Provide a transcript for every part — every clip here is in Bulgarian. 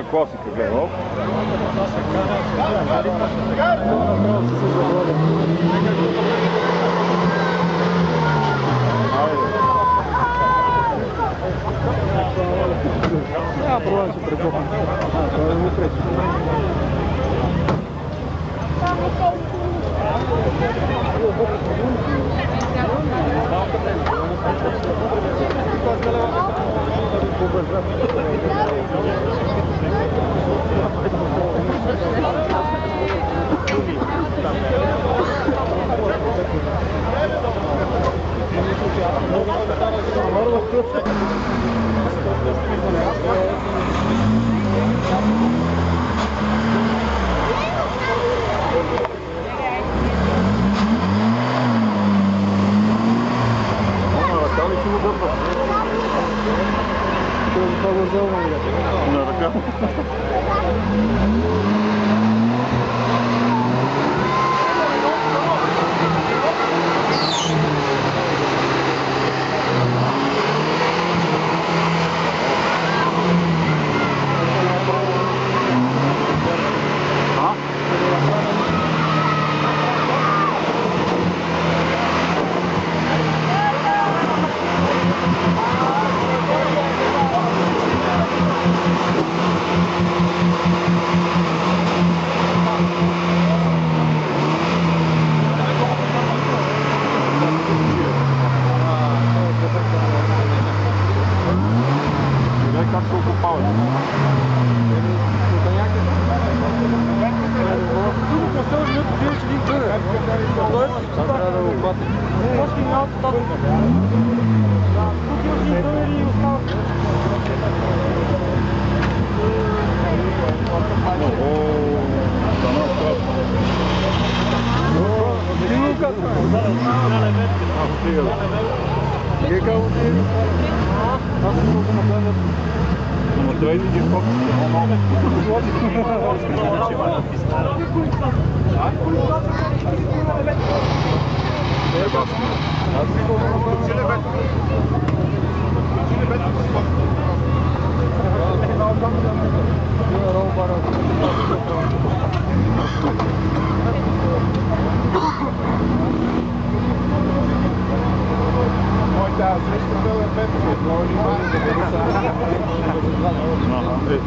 е класика, гледал. Няма проблем, че прекопам. Това не ми пречи. На ръка. Как се окупават? Трябва да го хватим. Ама трябва да ги скопиш,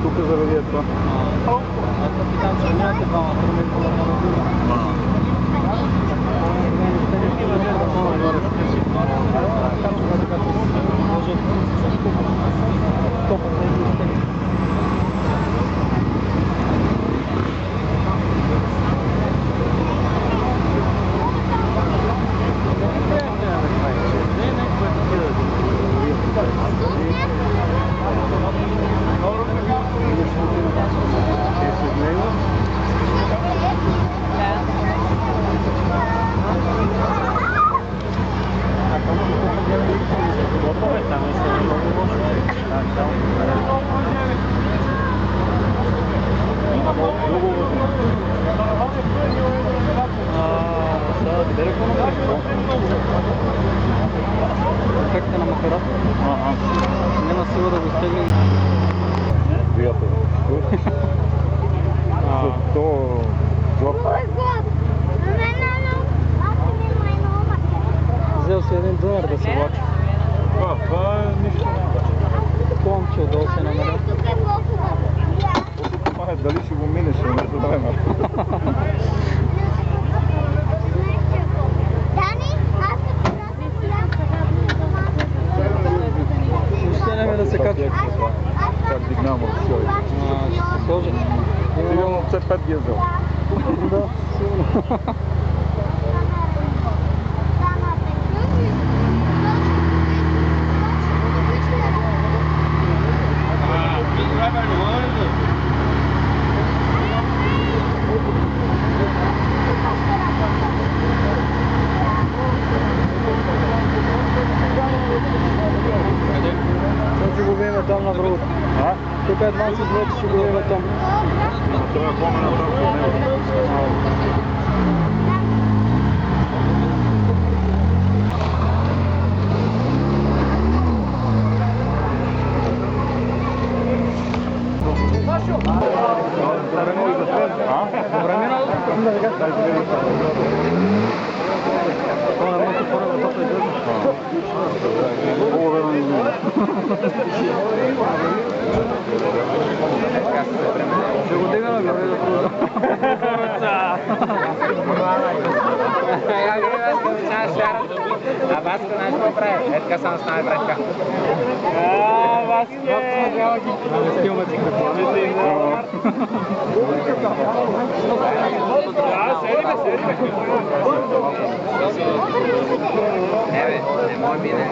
тук заради това. Ефекта на макарата. Няма сила да го стегне. Приятел. Взел си един дънер да се влачи. Това е нищо. Помче отдолу се намеря. Дали ще го минеш, не за време. Въобще не ме да се качи. Как дигнам от все. Ще се сложи. Сигурно C5 ги е взел. Да, сигурно. Там на връх. Тук е 20 вече ще го има там. Това е помена там. Добре минало? Това не може да пора да топля дълго. Ще го дига нагоре да продължа. А Васко знаеш какво прави? Е така само стане братка. Васке! Снимате какво? Не може би не.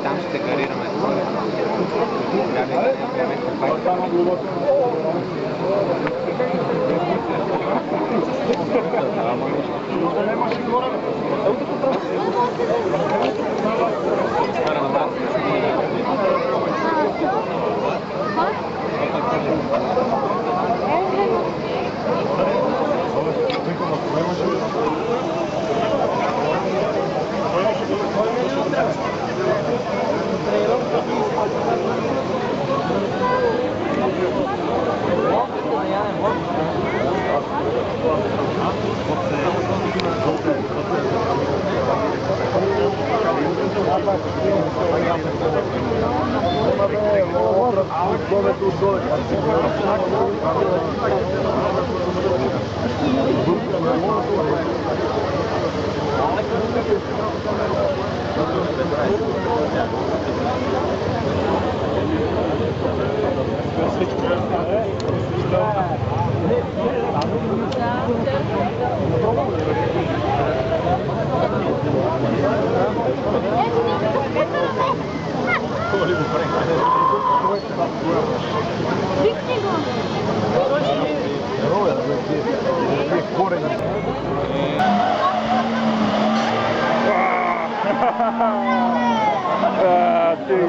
Там ще гарираме.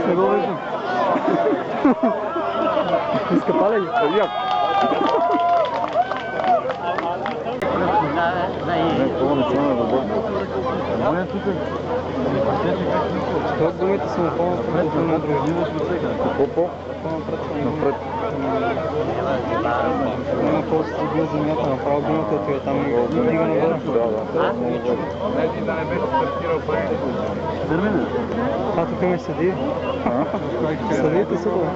Не го виждам. Изкъпа ли ги? Як? Не, това не се не добър. Не, тук е. Това думите са напълно продължени на други. Какво? Напред. Няма просто стигна земята, направо гумата ти е там и дига нагоре. Да. Да не беше стартирал преди. А тук ме седи. Седите се това.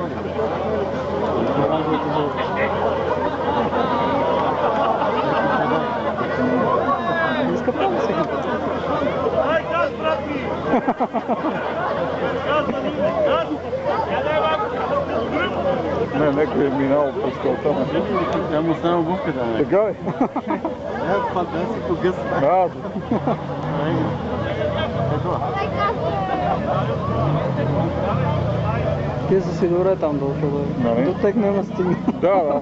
Иска право сега. Ай, газ, брати! Газ на ниве, газ! Не, некой е минал през кълта. Тя му стана обувката. Така ли? Да си погъс. Ти са си добре там долу, Нали? до тек няма стигна. Да.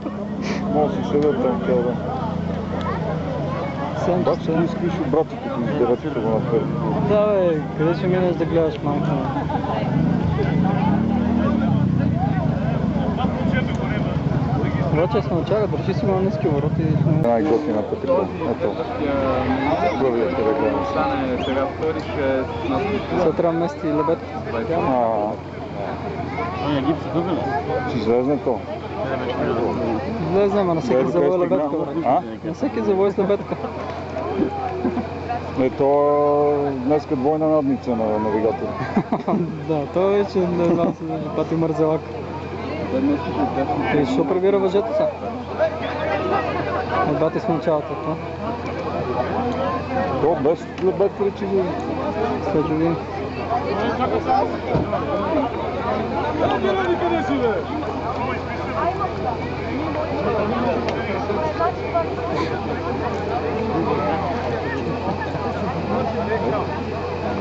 Може да си седят там цял ден. Бачи, ти искаш обратно като издеветите го напред. Да бе, къде ще минеш да гледаш майка? Обаче се научава, държи си го на ниски вороти и... Най-готината така. Ето. Първият ще да гледам. Стане сега втори, ще Сега трябва да мести лебедка. Гипс тук ли? Ще излезне то. Влезе, ама на всеки завой лебедка. А? На всеки завой с лебедка. Ето днеска двойна надница на навигатора. Да, той вече не знам се пати мързелак. И защо прибира въжето са? Бати с началото. То без лебедка речи за... След години. Къде си, бе?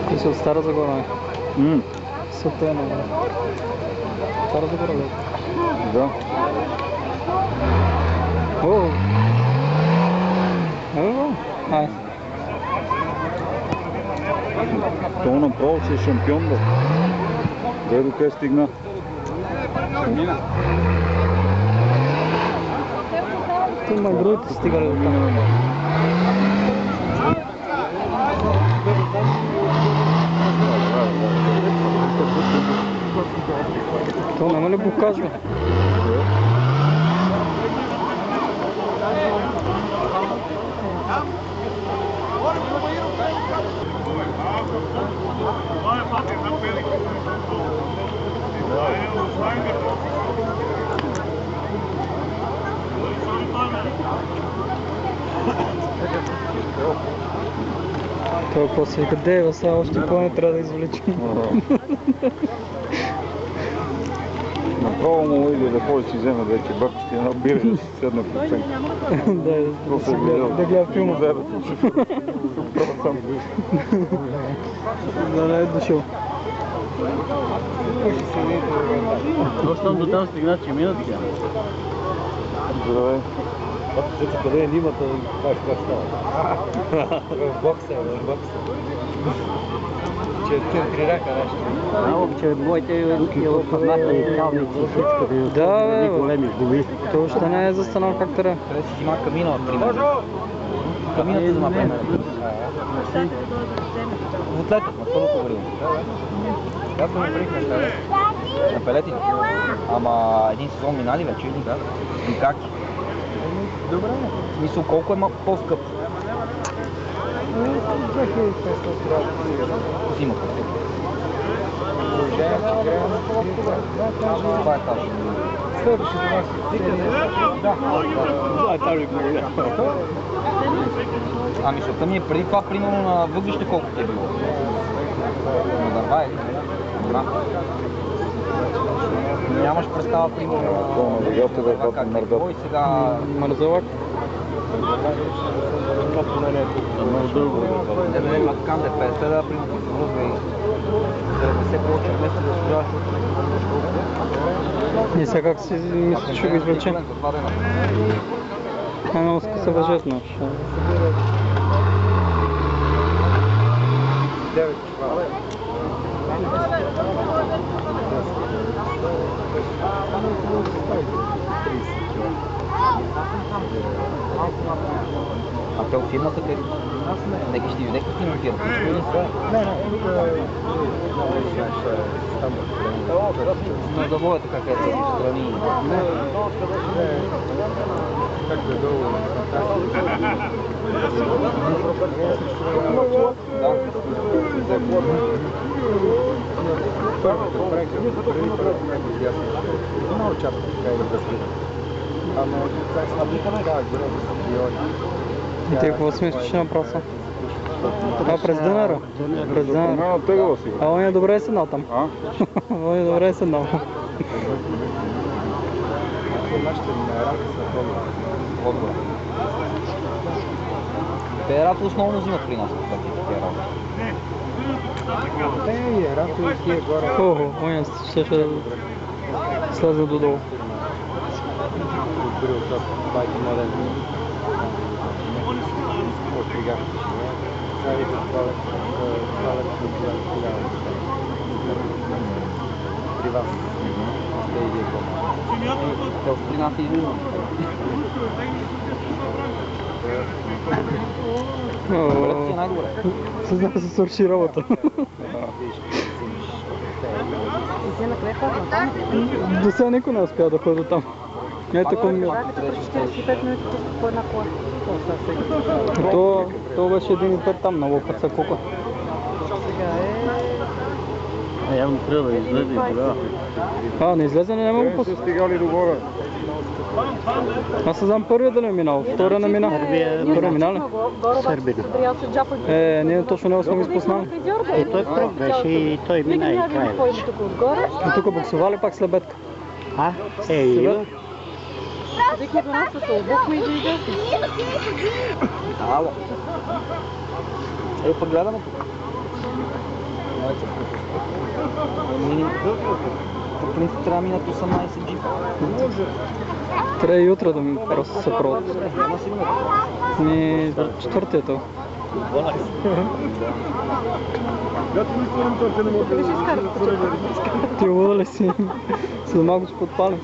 Ти си от Стара Загора. Сотена. Стара Загора, бе. Да. О! Ай. То направо си е шампион, бе. Дай до къде стигна. Има другите стигали до там. То няма ли покажа? Той после вика, дева, сега още по-не трябва да извлечем. Направо му иде да ходи си вземе вече бабчите една бира и да си седне по оценка. Да гледа филма. Да не е дошъл. Щом до там стигна, че мина така. Здравей. Дето къде е нимата, как става? В бокса, в бокса. Че е три рака нещо. Много, че моите познати калници и всичко Да, големи губи. То още не е застанал как трябва. Къде си взима камина, например? Камината за например. От летът, на първото време. Аз го направихме на пелети. Ама един сезон минали вече или да? И как? Добре. В смисъл, колко е по-скъп? 2500 зимата. Това е тази. Следващото нас Ами защото ми е преди това, примерно на въглище колко ти е било? На дърва е ли? Добра. Нямаш представа, примерно на дърва как е било и сега... Мързалак. Маткан де 50 да, примерно се връзва и 90 получа место да служаваш. И сега как си мислиш, че го извлечем? Много се въжет, знаеш. 9 чувала. А те от фирмата къде? Нека ще ти видях как ти монтират. Но да водят как е тези страни. Както е долу. Първото проекта, преди първото него изясно. Много чапка така и да след. Ама как се набликаме, да, горе да са биори. И ти какво смислиш, че направо са? А, през дънера? През дънера. А он е добре седнал там. А? Он е добре седнал. Нашите рамки са отгоре. Те рато основно взимат при нас, такива работи. Те и рато и тия горе. Охо, он ще слезе додолу. Отбори от байки младен. От трига. Сега вика това при вас. Те и вие какво? Те от при нас и измина. Добре, си е най-добре. Съзнава да се свърши работа. До сега никой не успя да ходи до там. Ето към ми. 45 минути по една кола. То беше 1,5 там на лопаца колко. Явно трябва да излезе и тогава. А, не излезе, не мога Те после. са стигали догоре. Аз знам първия да не е минал, втория не мина. Първия мина ли? Сърбина. Ние точно него сме изпуснали. И той пръв беше и той мина и край вече. И тук буксували пак след бедка. А? Има. Викне до нас, се обухме и дойде. Ало. Пък гледаме тук. По принцип трябва да минат 18 джипа. Трябва и утре да ми просто се провод. Четвъртия то. Ти луда ли си? След малко ще подпалим.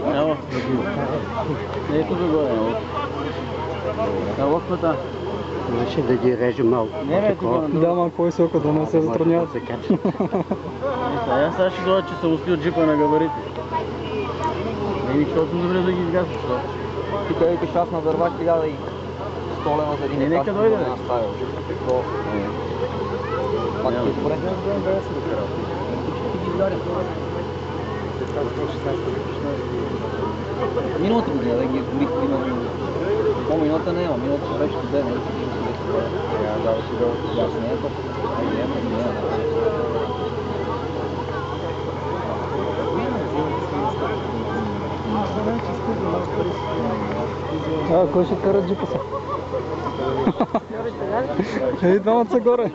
Evo. Ето да горе, evo. Evo пъта. Може да ги режем малко. Да, малко по-високо, да не се затрудняват. Аз сега ще дойда, че съм успил джипа на габарите. Защото съм добре да ги изгасиш. Ти къде викаш аз на дърва 1100 лева за един етаж. Нека дойде. Пак ти според мен да се докара. Миналата година да ги изгорих примерно. Миналата не има, миналата беше ден. Аз не е топ. Кой ще кара джипа са? Ей, двамата са горе.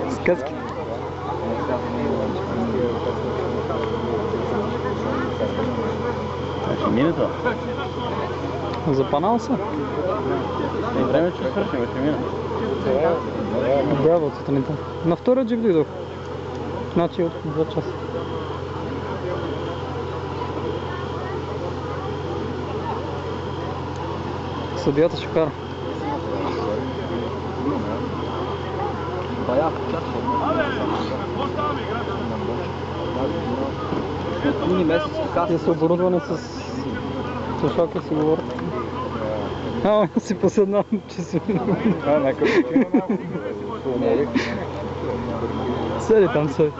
С каски. Ще мине това? Запанал се? И време, че свършим, ще мине. Да, от сутринта. На втория джип дойдох. Значи от 2 часа. Съдията ще кара. Те са оборудвани с слушалки си говорят. Си поседнал часове. Седи там, седи.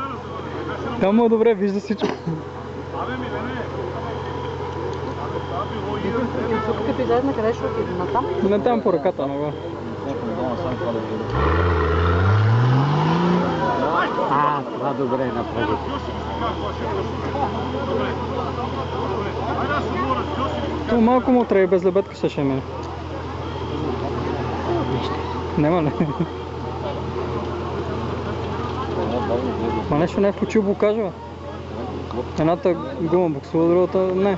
Там му е добре, вижда всичко. Като излезна, къде ще отидем? Натам? Не там по ръката, но Това добре направи. То малко му трябва и без лебедка ще мине. Нема ли? Ма нещо не е включил блокажа, бе. Едната гума буксува, другата не.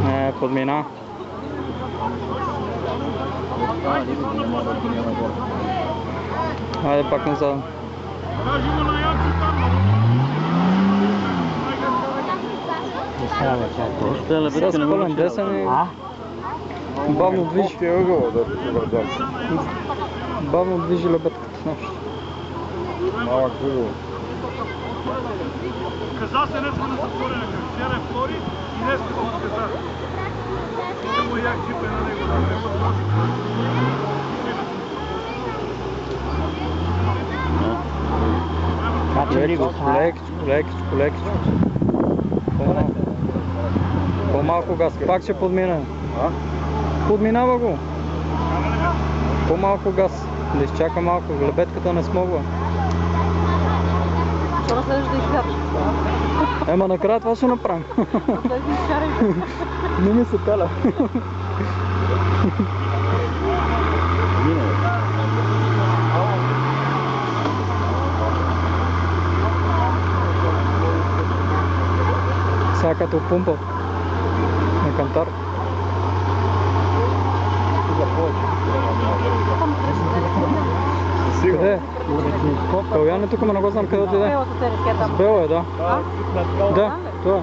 Не, подмина. Хайде пак назад. С пълен десен и бавно движи. Бавно движи лебедката с нощ. Малък ъгъл. Каза се днеска на сътворена, вчера е втори и днеска се каза. Само як джипа на него да не подложи. Лекичко. По-малко газ, пак ще подмина. Подминава го. По-малко газ, да изчака малко, лебедката не смогва. Защо следваш да изкараш? Ема накрая това ще направим. След да изкараш. Не ми се каля. Сега като пумпа на кантар. Къде? Калуян е тук, но не го знам къде отиде. С Бела е, да. Да, това.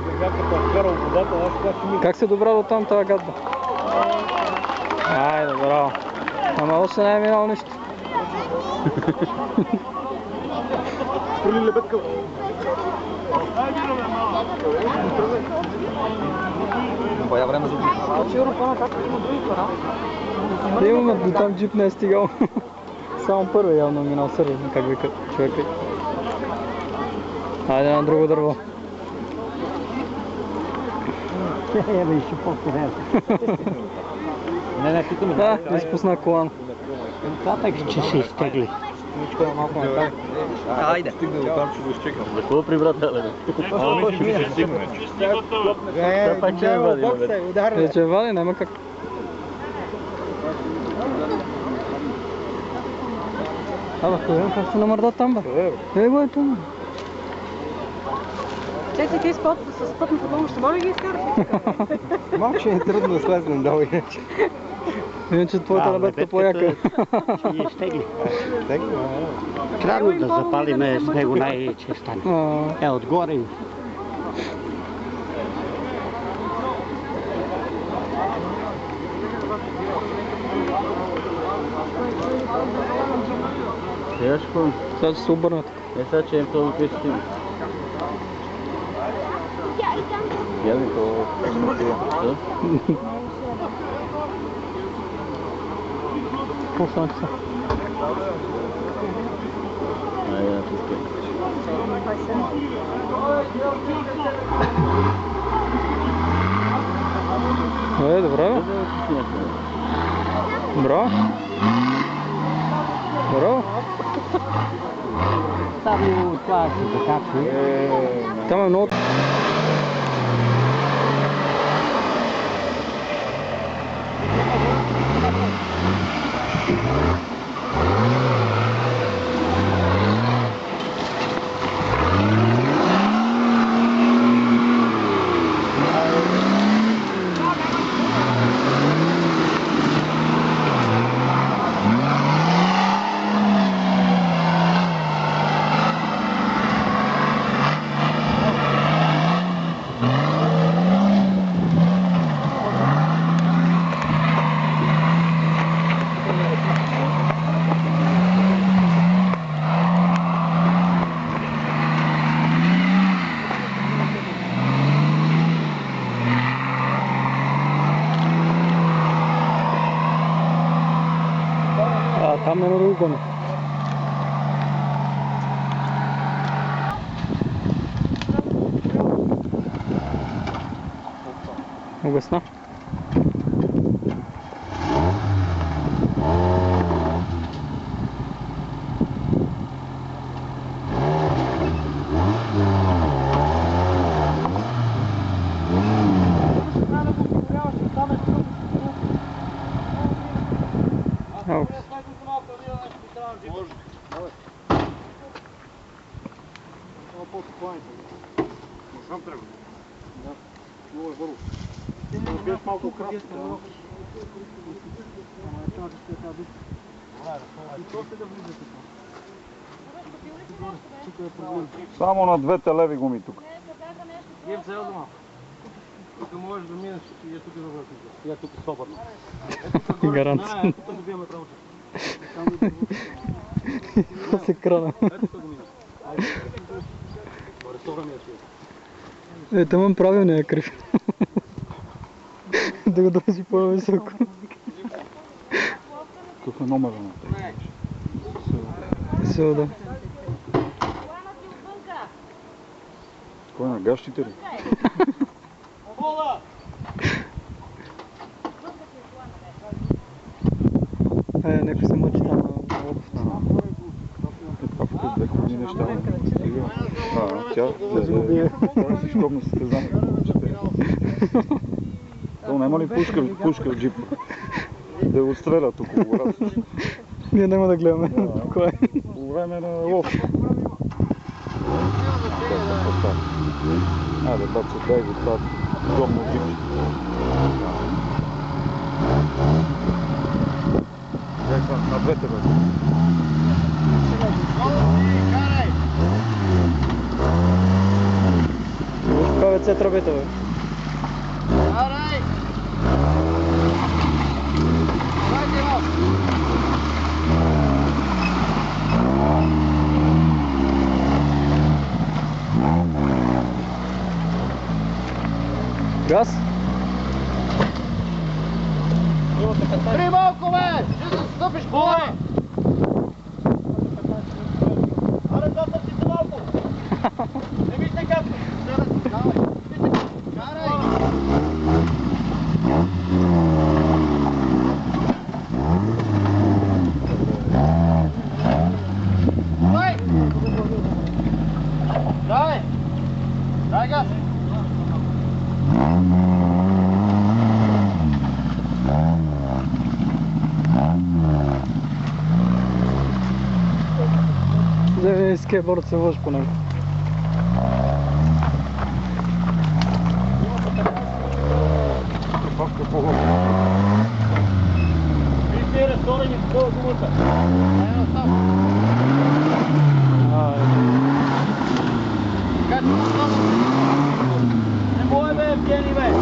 Как се добра до там тази гадда? Айде, браво. Ама още не е минало нищо. Хвърли лебедка. Бая време за убийство. Сигурно по-нататък има други хора. Имаме, до там джип не е стигал. Само първи явно е минал сърви, как вика човека. Айде на друго дърво. Ебе, ще по-корел. Не, питаме. Да, изпусна колан. Капек, че се изтегли. Айде. Стигна до там, че го изчекам. За какво прибрата, бе? Ще стигне. Пак че ме вади, бе. Вече вали, няма как. Абе, как се намърда там, бе? Его е там. Чакай, ти с пътната помощ, може ли ги изкараш? Малко ще е трудно да слезнем долу иначе. Иначе твоята лебедка по-яка. Ще ги изтегли. Трябва да запалиме с него най-че стане. Отгоре. Сега ще ходим. Сега ще се обърна така. Сега че им това къде ще стигне. Я ви то... Какво стана часа? Айде, пускай. Добре, бе. Браво. Браво. Само това се закачва. Там е много... Там е нарugano. Угасна. Само на двете леви гуми тук. Тук можеш да минеш и е тук да вършиш. Я тук свободно. Гаранция. Тук добиваме право. Какво се крана? Ето тук го минеш. Ресторан е Е, там правилно е крив. Да го дължи по-високо. Тук е номера на Все, да. Кой на гащите ли? Някой се мъчи там на обувта. Това пък две хубави неща. Тя си щобно състезание. То няма ли пушка в джип? Да го стрелят около гора. Ние няма да гледаме. Кой? По време на лов. Айде, баче, дай го това удобно джипче. На двете бе. Виж правят се тръбите, бе. Газ? Три малко, бе! Ще се стъпиш кола! Аре, запътите малко! Не вижте как! Давай! Карай! Давай! Давай! Дай газ! и скейтборд се лъж по него. Папка по-хубаво. Вие ресторани в това гумата. Не може бе, Евгений бе.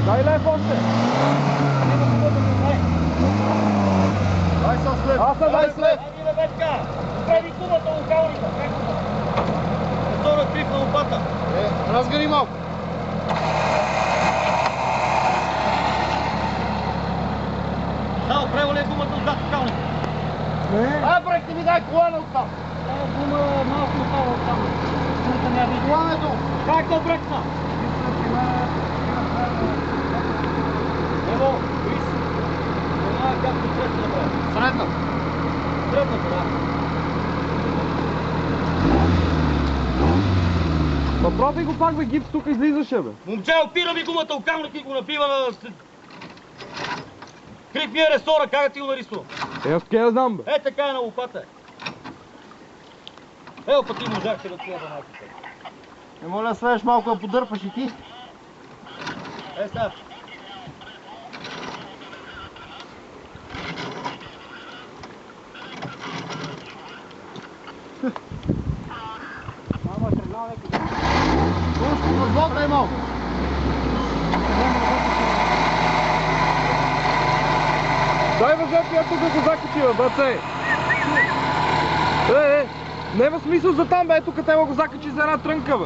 Дай лев още. Дай с след. Аз съм дай след. Дай на бетка. Прави кубата локалника. Ресторът крив на лопата. Разгари малко. Само превали гумата отзад локалника. Ай, бректе ми дай колана оттам. Гума малко отдава оттам. Колането. Как да брекна? Ево, виж. Това е както средна направи. Средна? Средната, да. Направи го пак бе, гипс тук излизаше бе. Момче, опира ми гумата окамник и го напива на... Крив ми е ресора, как да ти го нарисувам? Аз къде да знам бе. Е, така е на лопата. Ево пък ти можахте да отива малко. Не моля да сведеш малко да подърпаш и ти. Е, сега. Мама, тръгнал леко. Разботай малко. Дай въжете, я тук го закачи бе, браце. Няма смисъл за там бе, ето къде го закачи за една трънка бе.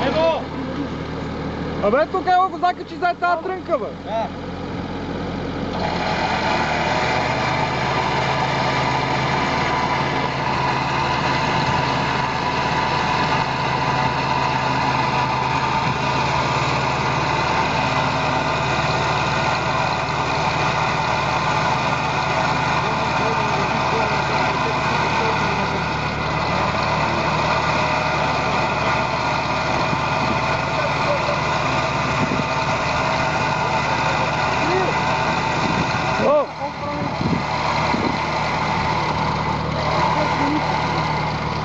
Ево! Абе тук го закачи за тази трънка бе. Да.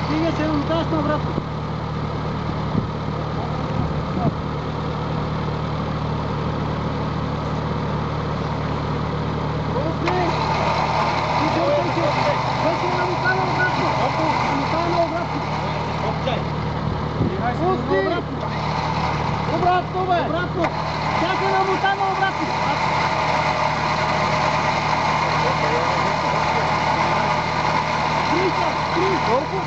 Стига се намоташ на обратно. Вече намотана обратно. Намотана обратно. Пусти! Обратно бе! Обратно! Тя се намотана обратно. Колко?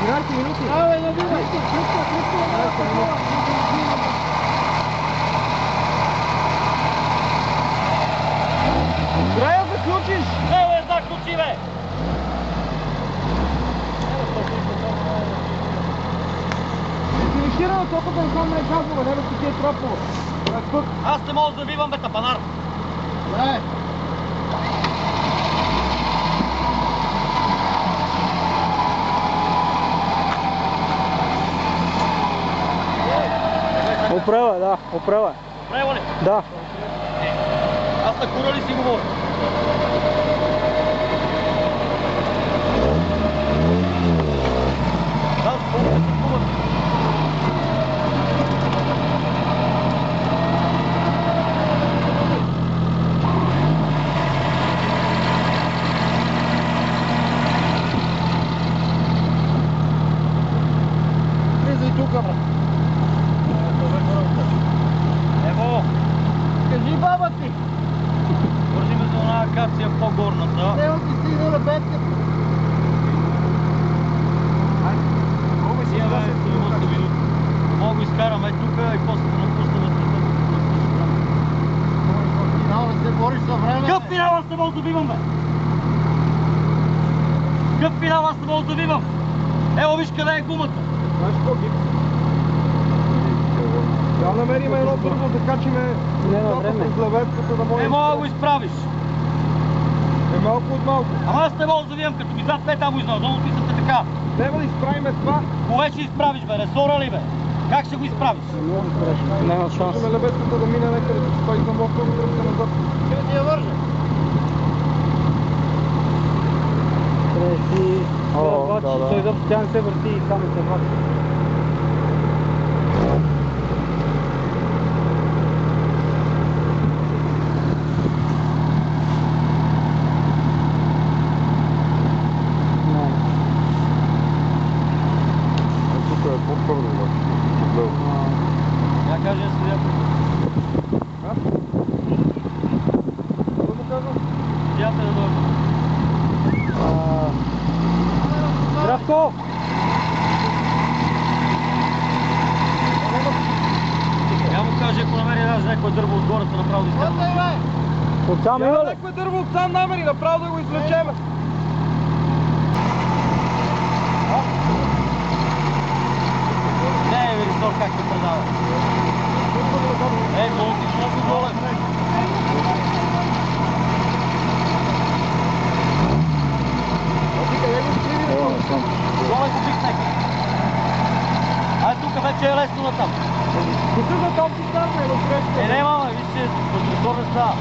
11 минути. Абе, не бивай. Трябва да включиш. Ево, заключи бе! Финиширано толкова да знам най-газово, не да си тия тропово. Аз не мога да забивам бе, тапанар. Дай. Оправя, да, оправя. Право ли? Да. Аз на кура ли си говоря? Аз помня с кумата. Влизай тук, брат. Ево! Кажи баба ти. Вържи ме за една акация по-горната. Няма ти стигна на бедка. Мога го изкараме тук и после да напуснем. Финал да се бориш за време. Къв финал аз не мога да добивам, бе! Къв финал аз не мога да добивам! Ево виж къде е гумата! Знаеш какво ги? Да намерим едно бързо да качиме злавецката да може... Не мога да го изправиш! Малко от малко. Ама аз не мога да завивам, като ми зад пета му изнал, много писате така. Трябва да изправиме това. Кое ще изправиш, бе? Ресора ли, бе? Как ще го изправиш? Няма шанс. Лебедката да мине някъде, да стои към около и тръпка назад. Ще ти я вържа. Трети. О, да. Той изобщо тя не се върти и само се върти. Тук е по-твърдо, да. Я кажа следя. Какво му казвам? Дията е добре. Здравко! Я му кажа, ако намери някое дърво от гората, направо да изкарва. Отсам има ли? Някой дърво отсам намери, направо да го извлечем. Не, Велистор, как се предава? Ей, много ти много доле. Доле го пикнек. Ай, тук вече е лесно на там. Тук за там ти стане, да Не, мама, виж, че Велистор не става.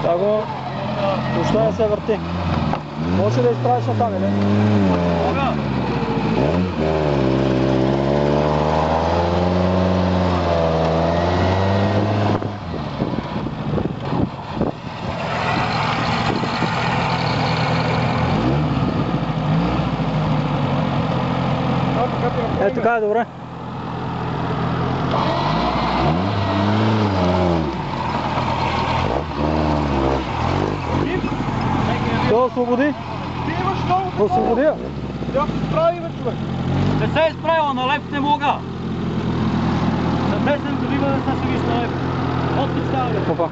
Това го... Въобще не се върти. Може да изправиш натам, или? Мога. Е, така е добре. Той освободи. Ти имаш много. Освободи я. Тя се справи, бе, човек. Не се е справила, на леп не мога. За десен долива да се виж на леп. От ти става, бе. Опа.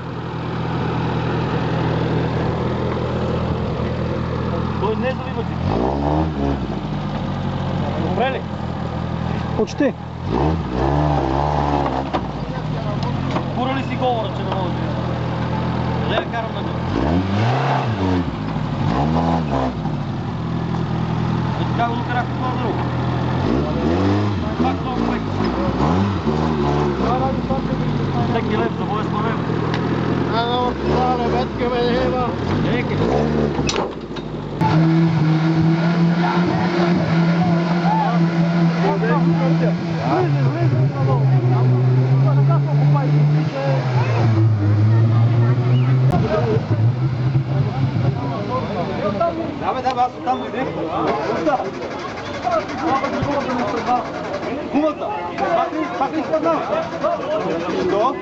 Той не залива ти. Добре ли? Почти. Кура ли си говора, че не мога да видя? Къде я карам на него? И така го докарах по това друго. Пак много пек. Всеки лев за моя славен. Ано, това лебедка ме не има. Еки. Да, аз оттам дойдех. Гумата. Пак ли изпаднава? Що?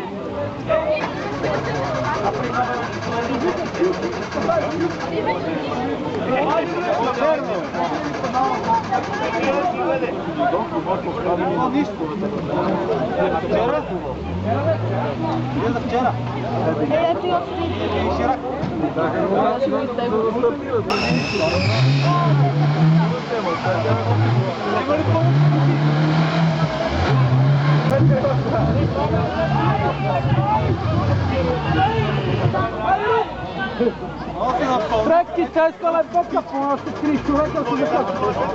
Вчера? Вчера? Вчера? Предки, тя иска лебедка, по-нас ще скриш човека, си започва.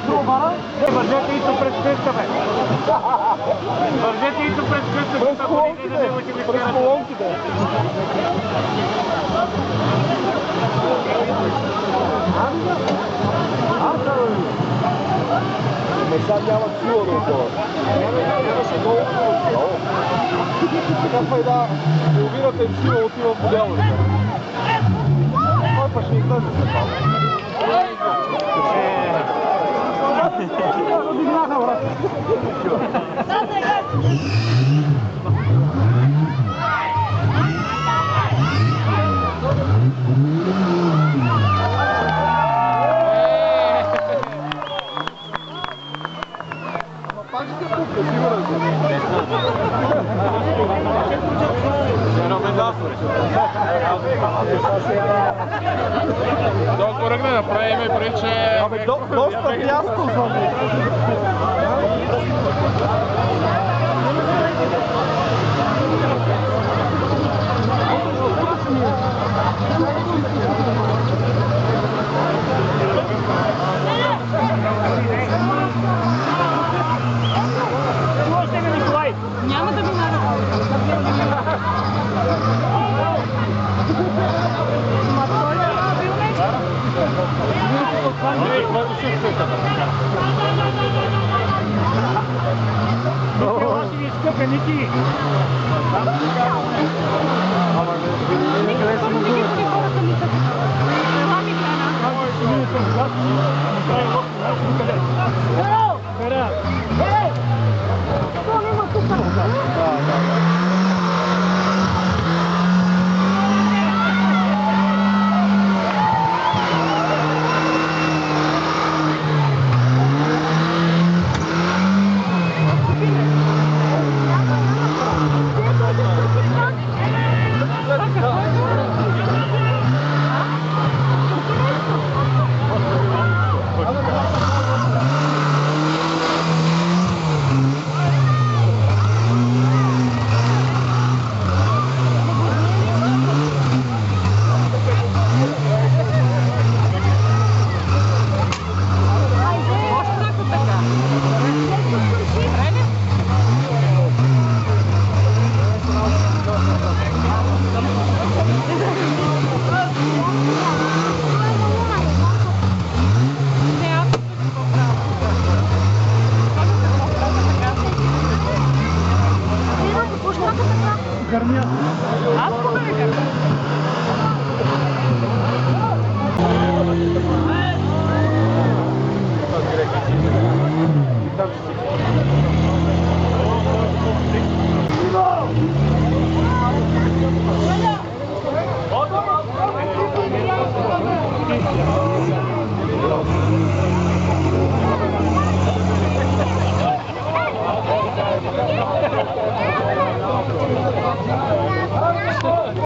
пробара. Вържете и то през къща, бе. Вържете и то през къща. През колонките. През колонките. Ме сега няма сила да отдава. Нямаше много сила. Така пайда, половината им сила отива в моделите. Кой па ще ни гледа се това? Одигнаха, брат. Пак ще се пукне, сигурен съм. Толкова ръгне направи ме прече... Доста тясно съм. Няма да минава. Yeah.